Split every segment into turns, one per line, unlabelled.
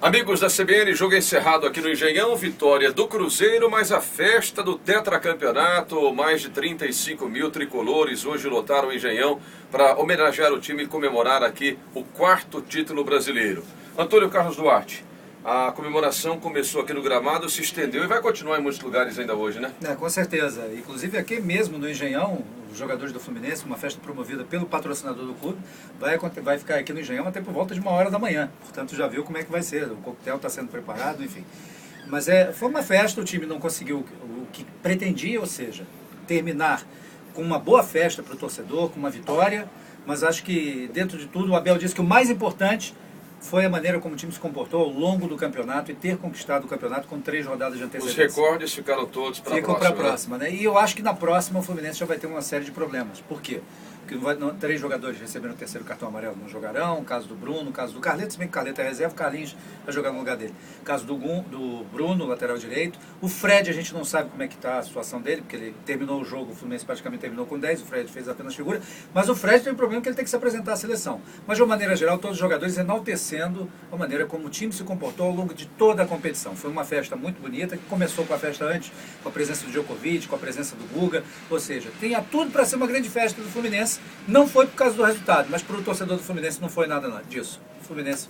Amigos da CBN, jogo encerrado aqui no Engenhão, vitória do Cruzeiro, mas a festa do tetracampeonato, mais de 35 mil tricolores hoje lotaram o Engenhão para homenagear o time e comemorar aqui o 4º título brasileiro. Antônio Carlos Duarte, a comemoração começou aqui no gramado, se estendeu e vai continuar em muitos lugares ainda hoje, né?
Com certeza. Inclusive aqui mesmo no Engenhão, os jogadores do Fluminense, uma festa promovida pelo patrocinador do clube, vai ficar aqui no Engenhão até por volta de 1h da manhã. Portanto, já viu como é que vai ser. O coquetel está sendo preparado, enfim. Mas foi uma festa, o time não conseguiu o que pretendia, ou seja, terminar com uma boa festa para o torcedor, com uma vitória. Mas acho que, dentro de tudo, o Abel disse que o mais importante foi a maneira como o time se comportou ao longo do campeonato e ter conquistado o campeonato com 3 rodadas de antecedência.
Os recordes ficaram todos para a próxima.
Ficam para a próxima, né? E eu acho que na próxima o Fluminense já vai ter uma série de problemas. Por quê? Porque 3 jogadores receberam o 3º cartão amarelo não jogarão, o caso do Bruno, o caso do Carleto, se bem que o Carleto é reserva, o Carlinhos vai jogar no lugar dele. O caso do Bruno, lateral direito. O Fred, a gente não sabe como é que está a situação dele, porque ele terminou o jogo, o Fluminense praticamente terminou com 10, o Fred fez apenas figura. Mas o Fred tem um problema que ele tem que se apresentar à seleção. Mas de uma maneira geral, todos os jogadores enaltecendo a maneira como o time se comportou ao longo de toda a competição. Foi uma festa muito bonita, que começou com a festa antes, com a presença do Djokovic, com a presença do Guga. Ou seja, tinha tudo para ser uma grande festa do Fluminense. Não foi por causa do resultado, mas para o torcedor do Fluminense não foi nada disso. O Fluminense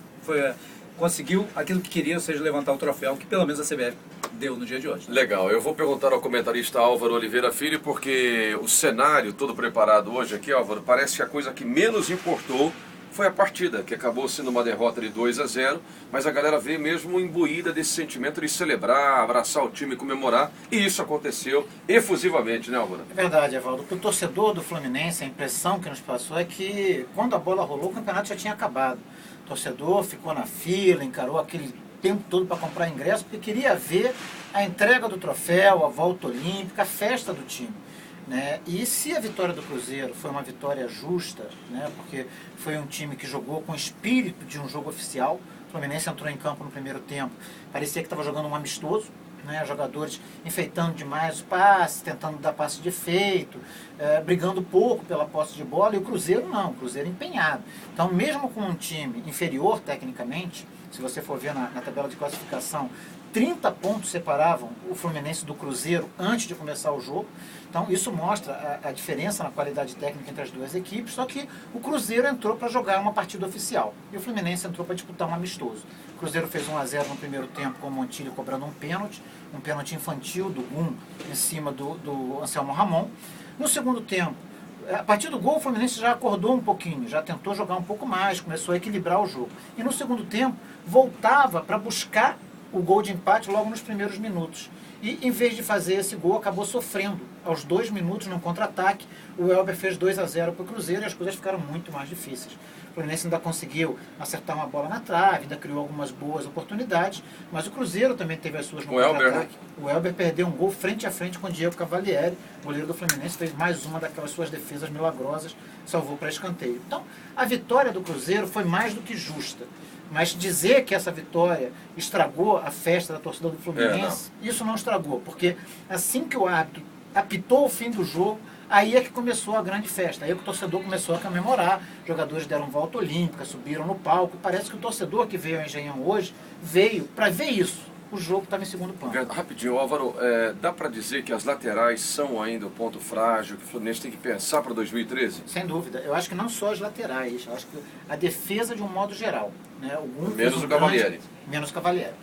conseguiu aquilo que queria, ou seja, levantar o troféu, que pelo menos a CBF deu no dia de hoje.
Legal, eu vou perguntar ao comentarista Álvaro Oliveira Filho, porque o cenário todo preparado hoje aqui, Álvaro, parece que a coisa que menos importou foi a partida, que acabou sendo uma derrota de 2-0, mas a galera veio mesmo imbuída desse sentimento de celebrar, abraçar o time, comemorar, e isso aconteceu efusivamente, né, Álvaro?
É verdade, Evaldo. O torcedor do Fluminense, a impressão que nos passou é que quando a bola rolou, o campeonato já tinha acabado. O torcedor ficou na fila, encarou aquele tempo todo para comprar ingresso, porque queria ver a entrega do troféu, a volta olímpica, a festa do time. Né? E se a vitória do Cruzeiro foi uma vitória justa, né? Porque foi um time que jogou com o espírito de um jogo oficial, o Fluminense entrou em campo no primeiro tempo, parecia que estava jogando um amistoso, né? Jogadores enfeitando demais os passes, tentando dar passe de efeito, brigando pouco pela posse de bola, e o Cruzeiro não, o Cruzeiro empenhado. Então, mesmo com um time inferior tecnicamente, se você for ver na tabela de classificação, 30 pontos separavam o Fluminense do Cruzeiro antes de começar o jogo. Então isso mostra a diferença na qualidade técnica entre as duas equipes, só que o Cruzeiro entrou para jogar uma partida oficial e o Fluminense entrou para disputar um amistoso. O Cruzeiro fez 1-0 no primeiro tempo com o Montilho cobrando um pênalti infantil do Gum em cima do Anselmo Ramon. No segundo tempo, a partir do gol, o Fluminense já acordou um pouquinho, já tentou jogar um pouco mais, começou a equilibrar o jogo. E no segundo tempo, voltava para buscar o gol de empate logo nos primeiros minutos. E em vez de fazer esse gol, acabou sofrendo. Aos 2 minutos, num contra-ataque, o Elber fez 2-0 para o Cruzeiro e as coisas ficaram muito mais difíceis. O Fluminense ainda conseguiu acertar uma bola na trave, ainda criou algumas boas oportunidades, mas o Cruzeiro também teve as suas no contra-ataque. O Elber perdeu um gol frente a frente com o Diego Cavalieri, goleiro do Fluminense, fez mais uma daquelas suas defesas milagrosas, salvou para escanteio. Então, a vitória do Cruzeiro foi mais do que justa. Mas dizer que essa vitória estragou a festa da torcida do Fluminense, isso não estragou, porque assim que o árbitro apitou o fim do jogo, aí é que começou a grande festa, aí é que o torcedor começou a comemorar, jogadores deram volta olímpica, subiram no palco, parece que o torcedor que veio ao Engenhão hoje, veio para ver isso. O jogo estava em segundo plano.
Rapidinho, Álvaro, dá para dizer que as laterais são ainda o ponto frágil que o Fluminense tem que pensar para 2013?
Sem dúvida. Eu acho que não só as laterais, eu acho que a defesa de um modo geral. Né?
Menos o Cavalieri.
Menos o Cavalieri.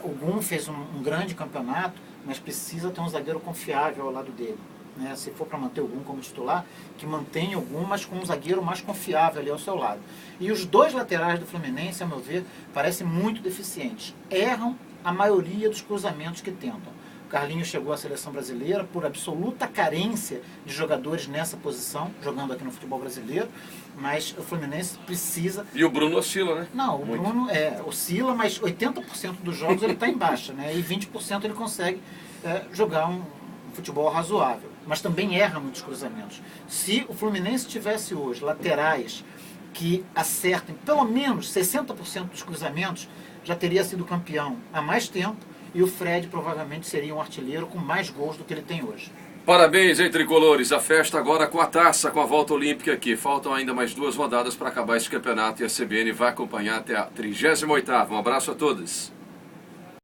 O Gum fez um grande campeonato, mas precisa ter um zagueiro confiável ao lado dele. Né? Se for para manter o Gum como titular, que mantenha o Gum, mas com um zagueiro mais confiável ali ao seu lado. E os 2 laterais do Fluminense, a meu ver, parecem muito deficientes. Erram a maioria dos cruzamentos que tentam. O Carlinhos chegou à seleção brasileira por absoluta carência de jogadores nessa posição, jogando aqui no futebol brasileiro, mas o Fluminense precisa...
E o Bruno oscila, né?
Não, o Bruno oscila, mas 80% dos jogos ele está em baixa, né? E 20% ele consegue jogar um futebol razoável, mas também erra muitos cruzamentos. Se o Fluminense tivesse hoje laterais que acertem pelo menos 60% dos cruzamentos, já teria sido campeão há mais tempo e o Fred provavelmente seria um artilheiro com mais gols do que ele tem hoje.
Parabéns, hein, tricolores. A festa agora com a taça, com a volta olímpica aqui. Faltam ainda mais 2 rodadas para acabar esse campeonato e a CBN vai acompanhar até a 38ª. Um abraço a todos.